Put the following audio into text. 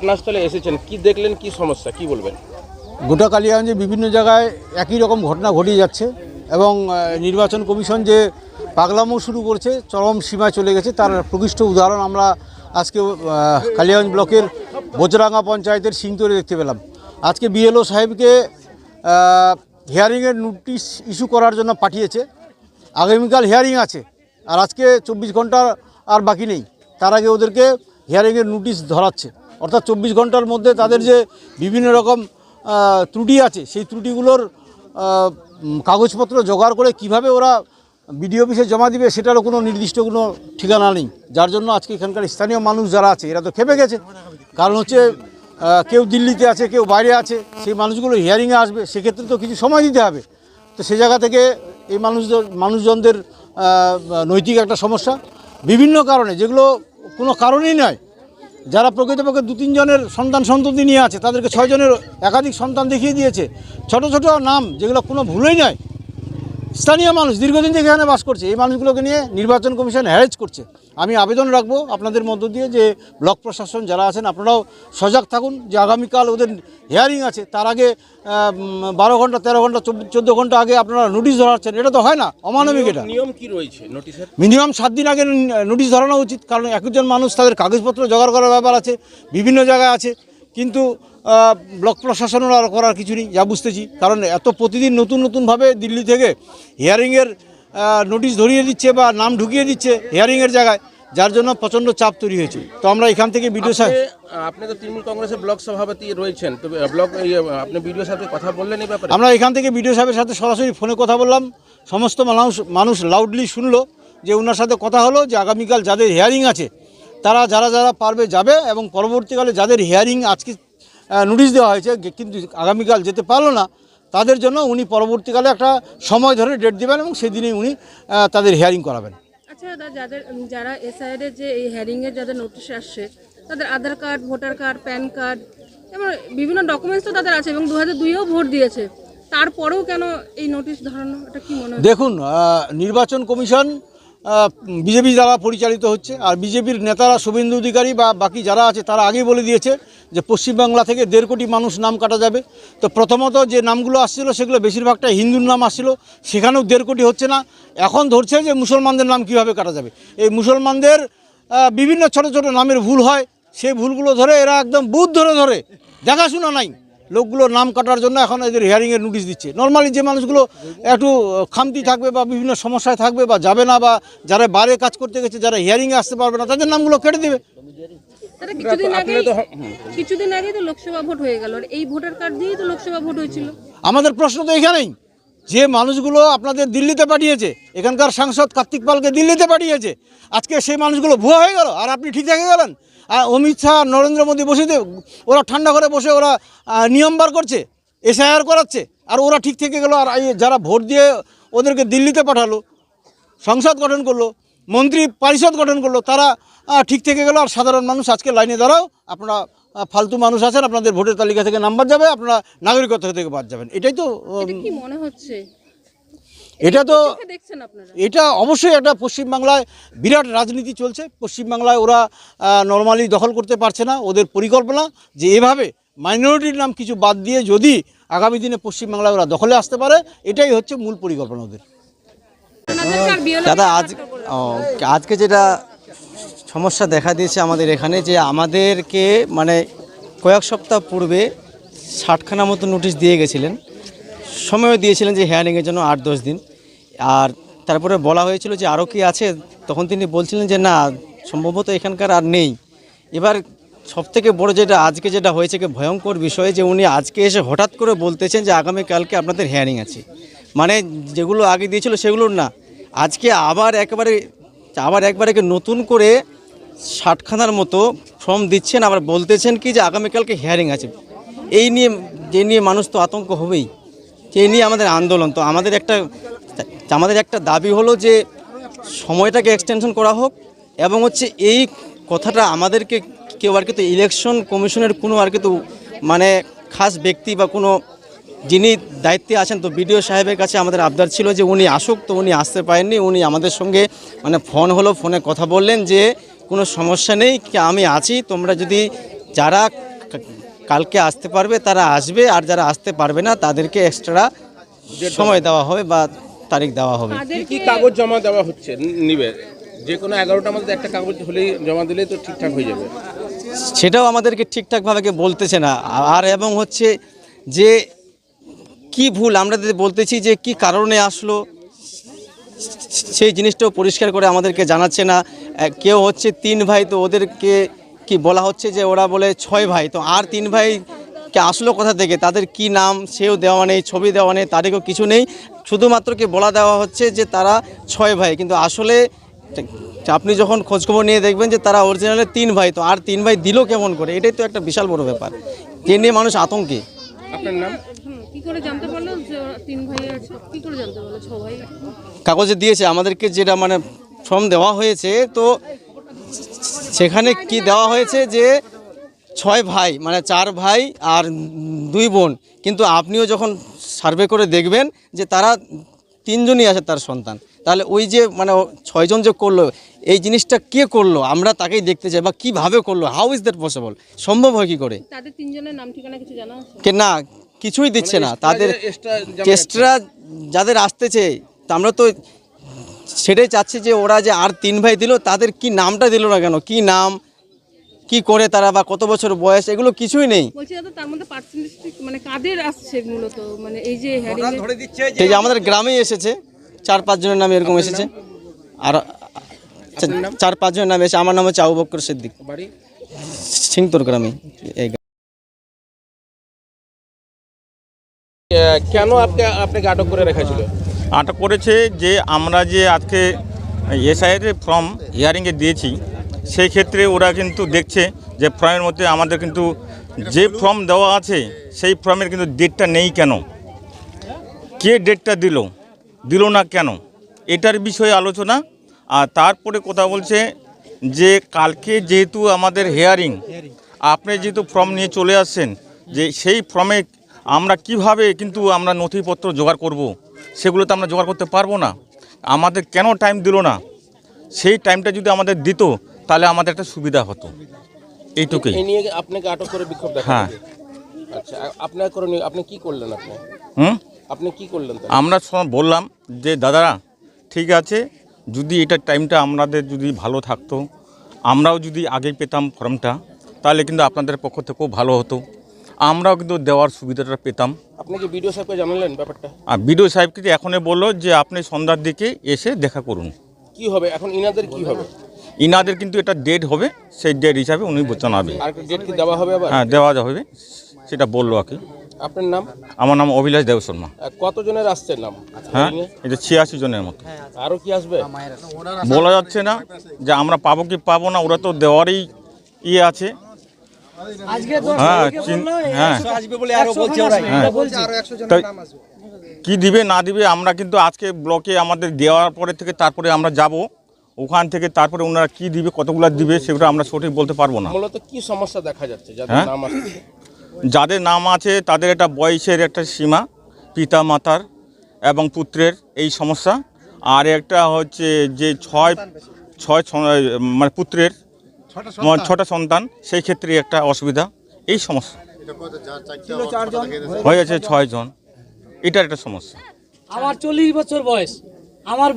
ঘটনাস্থলে এসেছেন, কি দেখলেন, কি সমস্যা, কি বলবেন? গোটা কালিয়াগঞ্জে বিভিন্ন জায়গায় একই রকম ঘটনা ঘটে যাচ্ছে এবং নির্বাচন কমিশন যে পাগলামো শুরু করছে চরম সীমায় চলে গেছে, তার প্রকৃষ্ট উদাহরণ আমরা আজকে কালিয়াগঞ্জ ব্লকের বোচরাঙ্গা পঞ্চায়েতের সিংতরে দেখতে পেলাম। আজকে বিএলও সাহেবকে হিয়ারিংয়ের নোটিশ ইস্যু করার জন্য পাঠিয়েছে। আগামীকাল হিয়ারিং আছে আর আজকে 24 ঘন্টা আর বাকি নেই, তার আগে ওদেরকে হিয়ারিংয়ের নোটিশ ধরাচ্ছে। অর্থাৎ 24 ঘন্টার মধ্যে তাদের যে বিভিন্ন রকম ত্রুটি আছে সেই ত্রুটিগুলোর কাগজপত্র জোগাড় করে কিভাবে ওরা বিডিও অফিসে জমা দিবে সেটারও কোনো নির্দিষ্ট কোনো ঠিকানা নেই। যার জন্য আজকে এখানকার স্থানীয় মানুষ যারা আছে এরা তো খেপে গেছে। কারণ হচ্ছে কেউ দিল্লিতে আছে, কেউ বাইরে আছে, সেই মানুষগুলো হিয়ারিংয়ে আসবে, সেক্ষেত্রে তো কিছু সময় দিতে হবে। তো সে জায়গা থেকে এই মানুষজনদের নৈতিক একটা সমস্যা বিভিন্ন কারণে, যেগুলো কোনো কারণেই নয়। যারা প্রকৃতপক্ষে 2-3 জনের সন্ততি নিয়ে আছে তাদেরকে 6 জনের একাধিক সন্তান দেখিয়ে দিয়েছে। ছোট ছোট নাম যেগুলো কোনো ভুলই নয়, স্থানীয় মানুষ দীর্ঘদিন থেকে এখানে বাস করছে, এই মানুষগুলোকে নিয়ে নির্বাচন কমিশন হ্যারেজ করছে। আমি আবেদন রাখবো আপনাদের মধ্য দিয়ে যে ব্লক প্রশাসন যারা আছেন আপনারাও সজাগ থাকুন যে আগামীকাল ওদের হিয়ারিং আছে, তার আগে 12 ঘন্টা 13 ঘন্টা 14 ঘন্টা আগে আপনারা নোটিশ ধরাচ্ছেন, এটা তো হয় না, অমানবিক। এটা নিয়ম কি রয়েছে নোটিশের? মিনিমাম 7 দিন আগে নোটিশ ধরানো উচিত, কারণ একজন মানুষ তাদের কাগজপত্র জোগাড় করার ব্যাপার আছে, বিভিন্ন জায়গায় আছে, কিন্তু ব্লক প্রশাসনের আর করার কিছু নেই যা বুঝতেছি। কারণ এত প্রতিদিন নতুনভাবে দিল্লি থেকে হিয়ারিংয়ের নোটিশ ধরিয়ে দিচ্ছে বা নাম ঢুকিয়ে দিচ্ছে হিয়ারিংয়ের জায়গায়, যার জন্য প্রচণ্ড চাপ তৈরি হয়েছে। তো আমরা এখান থেকে বিডিও সাহেব, আপনি তো তৃণমূল কংগ্রেসের ব্লক সভাপতি রয়েছেন, তো আপনি বিডিও সাহেবকে কথা বললেন এই ব্যাপারে? আমরা এখান থেকে বিডিও সাহেবের সাথে সরাসরি ফোনে কথা বললাম। সমস্ত মানুষ লাউডলি শুনলো যে ওনার সাথে কথা হলো যে আগামীকাল যাদের হিয়ারিং আছে তারা যারা পারবে যাবে, এবং পরবর্তীকালে যাদের হিয়ারিং আজকে নোটিশ দেওয়া হয়েছে কিন্তু আগামীকাল যেতে পারলো না, তাদের জন্য উনি পরবর্তীকালে একটা সময় ধরে ডেট দেবেন এবং সেদিনেই উনি তাদের হিয়ারিং করাবেন। আচ্ছা দাদা, যারা এসআইআর যে এই হিয়ারিংয়ের যাদের নোটিশ আসছে তাদের Aadhaar card, voter card, PAN card এবং বিভিন্ন ডকুমেন্টস তো তাদের আছে এবং 2002-এও ভোট দিয়েছে, তারপরেও কেন এই নোটিশ ধরানো, এটা কি মনে হয়? দেখুন, নির্বাচন কমিশন বিজেপি দ্বারা পরিচালিত হচ্ছে, আর বিজেপির নেতারা শুভেন্দু অধিকারী বা বাকি যারা আছে তারা আগেই বলে দিয়েছে যে পশ্চিমবাংলা থেকে 1.5 কোটি মানুষ নাম কাটা যাবে। তো প্রথমত যে নামগুলো আসছিল সেগুলো বেশিরভাগটাই হিন্দুর নাম আসছিল, সেখানেও 1.5 কোটি হচ্ছে না। এখন ধরছে যে মুসলমানদের নাম কীভাবে কাটা যাবে। এই মুসলমানদের বিভিন্ন ছোট ছোট নামের ভুল হয়, সেই ভুলগুলো ধরে এরা একদম বুথ ধরে দেখাশোনা নাই লোকগুলোর নাম কাটার জন্য এখন এদের হিয়ারিংয়ের নোটিশ দিচ্ছে। নর্মালি যে মানুষগুলো একটু খামতি থাকবে বা বিভিন্ন সমস্যায় থাকবে বা যাবে না, বা যারা বাইরে কাজ করতে গেছে, যারা হিয়ারিংয়ে আসতে পারবে না, তাদের নামগুলো কেটে দেবে। কিছুদিন আগে তো লোকসভা ভোট হয়ে গেল, আর এই ভোটার কার্ড দিয়েই তো লোকসভা ভোট হয়েছিল। আমাদের প্রশ্ন তো এখানেই, যে মানুষগুলো আপনাদের দিল্লিতে পাঠিয়েছে, এখানকার সাংসদ কার্তিক পালকে দিল্লিতে পাঠিয়েছে, আজকে সেই মানুষগুলো ভুয়া হয়ে গেল আর আপনি ঠিক থেকে গেলেন। আর অমিত শাহ, নরেন্দ্র মোদী বসে ওরা ঠান্ডা করে বসে ওরা নিয়ম বার করছে, এসআইআর করাচ্ছে, আর ওরা ঠিক থেকে গেল। আর যারা ভোট দিয়ে ওদেরকে দিল্লিতে পাঠালো, সংসদ গঠন করলো, মন্ত্রী পরিষদ গঠন করলো, তারা ঠিক থেকে গেল। আর সাধারণ মানুষ আজকে লাইনে দাঁড়াও, আপনারা ফালতু মানুষ আছেন, আপনাদের ভোটের তালিকা থেকে নাম্বার যাবে, আপনারা নাগরিকত্ব থেকে বাদ যাবেন। এটাই তো কি মনে হচ্ছে? এটা অবশ্যই একটা পশ্চিমবাংলায় বিরাট রাজনীতি চলছে। পশ্চিমবাংলায় ওরা নর্মালি দখল করতে পারছে না। ওদের পরিকল্পনা যে এভাবে মাইনরিটির নাম কিছু বাদ দিয়ে যদি আগামী দিনে পশ্চিমবাংলায় ওরা দখলে আসতে পারে, এটাই হচ্ছে মূল পরিকল্পনা ওদের। দাদা, আজকে যেটা সমস্যা দেখা দিয়েছে আমাদের এখানে, যে আমাদেরকে মানে কয়েক সপ্তাহ পূর্বে 60খানা মতো নোটিশ দিয়ে গেছিলেন, সময়ও দিয়েছিলেন যে হিয়ারিংয়ের জন্য 8-10 দিন। আর তারপরে বলা হয়েছিল যে আরও কি আছে, তখন তিনি বলছিলেন যে না, সম্ভবত এখানকার আর নেই। এবার সবথেকে বড় যেটা আজকে যেটা হয়েছে কি ভয়ঙ্কর বিষয়, যে উনি আজকে এসে হঠাৎ করে বলতেছেন যে আগামীকালকে আপনাদের হিয়ারিং আছে। মানে যেগুলো আগে দিয়েছিল সেগুলোর না, আজকে আবার একবারে নতুন করে 60খানার মতো ফর্ম দিচ্ছেন, আবার বলতেছেন কি যে আগামীকালকে হিয়ারিং আছে। এই নিয়ে মানুষ তো আতঙ্ক হবেই, এই নিয়ে আমাদের আন্দোলন। তো আমাদের একটা দাবি হলো যে সময়টাকে এক্সটেনশন করা হোক, এবং হচ্ছে এই কথাটা আমাদেরকে কেউ আর কিন্তু ইলেকশন কমিশনের কোনো আর কিন্তু মানে খাস ব্যক্তি বা কোনো যিনি দায়িত্বে আছেন, তো বিডিও সাহেবের কাছে আমাদের আবদার ছিল যে উনি আসুক। তো উনি আসতে পারেননি। উনি আমাদের সঙ্গে মানে ফোনে কথা বললেন যে কোনো সমস্যা নেই, আমি আছি, তোমরা যদি যারা কালকে আসতে পারবে তারা আসবে, আর যারা আসতে পারবে না তাদেরকে এক্সট্রা সময় দেওয়া হবে বা তারিখ দেওয়া হবে। কি কি কাগজ জমা দেওয়া হচ্ছে নিবে? যে কোনো 11টার মধ্যে একটা কাগজ হলেই জমা দিলেই তো ঠিকঠাক হয়ে যাবে। সেটাও আমাদেরকে ঠিকঠাকভাবে বলতেছে না। আর এবং হচ্ছে যে কি ভুল আমরা যদি বলতেছি যে কি কারণে আসলো, সেই জিনিসটাও পরিষ্কার করে আমাদেরকে জানাচ্ছে না। কেউ হচ্ছে 3 ভাই, তো ওদেরকে কি বলা হচ্ছে যে ওরা বলে 6 ভাই, তো আর 3 ভাইকে আসলো কোথা থেকে, তাদের কি নাম সেও দেওয়া নেই, ছবি দেওয়া নেই, তারিখও কিছু নেই, শুধুমাত্র কি বলা দেওয়া হচ্ছে যে তারা 6 ভাই। কিন্তু আসলে আপনি যখন খোঁজখবর নিয়ে দেখবেন যে তারা অরিজিনালে 3 ভাই, তো আর 3 ভাই দিল কেমন করে? এটাই তো একটা বিশাল বড় ব্যাপার, যে নিয়ে মানুষ আতঙ্কে। আপনার নাম? কি করে জানতে পারলো যে ওরা 3 ভাই আছে? কি করে জানতে পারলো 6 ভাই? কাগজে দিয়েছে আমাদেরকে, যেটা মানে ফর্ম দেওয়া হয়েছে, তো সেখানে কি দেওয়া হয়েছে যে 6 ভাই, মানে 4 ভাই আর 2 বোন। কিন্তু আপনিও যখন সার্ভে করে দেখবেন যে তারা 3 জনই আছে তার সন্তান, তাহলে ওই যে মানে 6 জন যে করলো, এই জিনিসটা কে করলো আমরা তাকেই দেখতে চাই, বা কিভাবে করলো, হাউ ইজ দ্যাট পসিবল, সম্ভব হয় কি করে? তাদের 3 জনের নাম ঠিকানা কিছু জানা আছে? কে না, কিছুই দিচ্ছে না তাদের। extra চেষ্টা যাদের আসতেছে, তা আমরা তো সেটাই চাচ্ছি যে ওরা যে আর 3 ভাই দিল, তাদের কি নামটা দিল না কেন, কি নাম, কি করে তারা, বা কত বছর বয়স, এগুলো কিছুই নেই। বলছি দাদা, তার মধ্যে পার্সেন্টেজ মানে কাদের আসছে মূলত, মানে এই যে হ্যারিং এই যে আমাদের গ্রামেই এসেছে 4-5 জনের নাম এরকম এসেছে, আর 4-5 জনের নাম এসেছে। আমার নাম হচ্ছে আবু বকর সিদ্দিক, বাড়ি সিংতর গ্রামে। এই কেন আপনাকে আটক করে রেখেছিল? আটক করেছে যে আমরা যে আজকে এসআইয়ের ফর্ম হিয়ারিংয়ে দিয়েছি, সেই ক্ষেত্রে ওরা কিন্তু দেখছে যে ফর্মের মধ্যে আমাদের কিন্তু যে ফর্ম দেওয়া আছে সেই ফর্মের কিন্তু ডেটটা নেই। কেন, কে ডেটটা দিল না কেন, এটার বিষয়ে আলোচনা। আর তারপরে কথা বলছে যে কালকে যেহেতু আমাদের হিয়ারিং, আপনি যেহেতু ফর্ম নিয়ে চলে আসছেন, যে সেই ফর্মে আমরা কিভাবে কিন্তু আমরা নথিপত্র জোগাড় করব, সেগুলো তো আমরা জোগাড় করতে পারবো না। আমাদের কেন টাইম দিল না, সেই টাইমটা যদি আমাদের দিত তাহলে আমাদের একটা সুবিধা হতো, এইটুকুই। এই নিয়ে আপনাকে আটক করে বিক্ষোভ দেখা হ্যাঁ। আচ্ছা, আপনি কি করলেন? আপনি কি করলেন? আমরা বললাম যে দাদারা ঠিক আছে, যদি এটা টাইমটা আমাদের যদি ভালো থাকতো, আমরাও যদি আগে পেতাম ফর্মটা, তাহলে কিন্তু আপনাদের পক্ষ থেকেও ভালো হতো, আমরাও কিন্তু দেওয়ার সুবিধাটা পেতাম। আপনি কি বিডিও সাহেবকে জানালেন ব্যাপারটা? আর বিডিও সাহেবকে এখনই বললো যে আপনি সন্ধ্যার দিকে এসে দেখা করুন। কি হবে এখন ইনাদের, কি হবে? ইনাদের কিন্তু এটা ডেট হবে, সেই ডেট হিসাবে উনি জানাবে। আর ডেট কি দেওয়া হবে আবার? হ্যাঁ, দেওয়া হবে, সেটা বললো আর কি। আপনার নাম? আমার নাম অভিলাষ দেব শর্মা। কতজনের আসছে নাম? হ্যাঁ, এটা 86 জনের মতো। আরো কি আসবে? বলা যাচ্ছে না যে আমরা পাবো কি পাবো না, ওরা তো দেওয়ারই ইয়ে আছে। হ্যাঁ, কি দিবে না দিবে, আমরা কিন্তু আজকে ব্লকে আমাদের দেওয়ার পরে থেকে তারপরে আমরা যাব ওখান থেকে, তারপরে ওনারা কি দিবে, কতগুলো দিবে, সেগুলো আমরা সঠিক বলতে পারবো না। মূলত কি সমস্যা দেখা যাচ্ছে যাদের হ্যাঁ? নাম আসছে? যাদের নাম আছে তাদের একটা বয়সের একটা সীমা, পিতা মাতার এবং পুত্রের এই সমস্যা, আর একটা হচ্ছে যে ছয় মানে পুত্রের 6টা সন্তান, সেই ক্ষেত্রে একটা অসুবিধা, এই সমস্যা হয়েছে 6 জন, এটার একটা সমস্যা। আমার 40 বছর বয়স, আমার